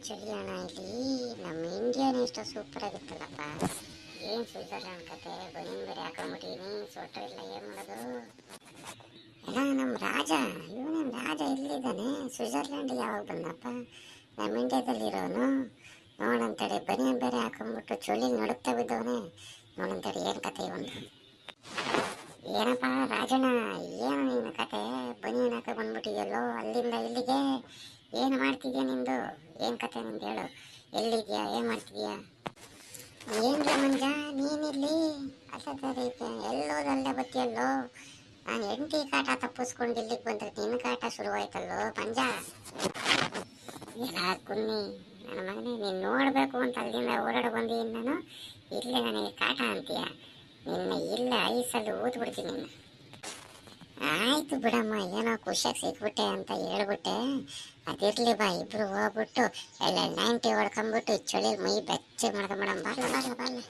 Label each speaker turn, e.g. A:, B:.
A: ಚಳಿ ಅಣ್ಣ ಇಲ್ಲಿ ನಮ್ಮ ಇಂಡಿಯಾನೇ ಇಷ್ಟು ಸೂಪರ್ ಆಗಿತ್ತಲ್ಲಪ್ಪ. ಏನು ಸ್ವಿಟ್ಜರ್ಲ್ಯಾಂಡ್ ಕತೆ, ಬನೀನ್ ಬೇರೆ ಹಾಕೊಂಡ್ಬಿಟ್ಟಿನಿ, ಸ್ವೆಟರ್ ಇಲ್ಲ, ಏನು ಮಾಡೋದು? ಎಲ್ಲ ನಮ್ಮ ರಾಜ, ಇವನೇನು ರಾಜ ಇಲ್ಲಿದ್ದಾನೆ, ಸ್ವಿಟ್ಜರ್ಲ್ಯಾಂಡ್ ಯಾವಾಗ ಬಂದಪ್ಪ? ನಮ್ಮ ಇಂಡಿಯಾದಲ್ಲಿರೋನು. ನೋಡಂತೇಳಿ ಬನಿಯನ್ ಬೇರೆ ಹಾಕೊಂಡ್ಬಿಟ್ಟು ಚಳಿ ನಡುಕ್ತಾ ಬಿದ್ದವನೇ. ನೋಡಂತೇಳಿ ಏನು ಕತೆ ಇವನು? ಏನಪ್ಪ ರಾಜಣ್ಣ, ಏನು ನಿನ್ನ ಕತೆ? ಬನಿಯನ್ ಹಾಕ ಬಂದ್ಬಿಟ್ಟಿದೆಯಲ್ಲೋ ಅಲ್ಲಿಂದ ಇಲ್ಲಿಗೆ, ಏನು ಮಾಡ್ತಿದ್ಯಾ ನಿಂದು? ಏನು ಕತೆ ನಿಂದು ಹೇಳು? ಎಲ್ಲಿದ್ಯಾ, ಏನು ಮಾಡ್ತಿದ್ಯಾ? ಏನ್ರ ಮಂಜ ನೀನಿಲ್ಲಿ? ಅಲ್ಲದೈತೆ ಎಲ್ಲೋದಲ್ಲೇ ಬತ್ತಿಯಲ್ಲೋ? ನಾನು ಹೆಂಡತಿ ಕಾಟ ತಪ್ಪಿಸ್ಕೊಂಡು ಇಲ್ಲಿಗೆ ಬಂದ್ರೆ ನಿನ್ನ ಕಾಟ ಶುರುವಾಯ್ತಲ್ಲೋ ಮಂಜ. ಎಲ್ಲ ಕುನ್ನಿ ನನ್ನ ಮಗನೇ, ನೀನು ನೋಡಬೇಕು ಅಂತ ಅಲ್ಲಿಂದ ಓಡಾಡಿ ಬಂದಿದ್ದೀನಿ ನಾನು. ಇಲ್ಲೇ ನನಗೆ ಕಾಟ ಅಂತೀಯ? ನಿನ್ನ ಇಲ್ಲ ಐಸಲ್ಲಿ ಊದ್ಬಿಡ್ತೀನಿ ನಿನ್ನ. ಆಯ್ತು ಬಿಡಮ್ಮ, ಏನೋ ಖುಷಿಯಾಗಿ ಸಿಕ್ಬಿಟ್ಟೆ ಅಂತ ಹೇಳ್ಬಿಟ್ಟೆ. ಅದಿರ್ಲಿ ಬಾ, ಇಬ್ರು ಹೋಗ್ಬಿಟ್ಟು ಎಲ್ಲ 90 ಹೊಡ್ಕೊಂಬಿಟ್ಟು ಚಳಿ ಮೈ ಬೆಚ್ಚಗೆ ಮಾಡ್ಕೊಂಬಿಡಮ್ಮ. ಬರ್ಲ ಬರ್ಲ ಬರ್ಲ.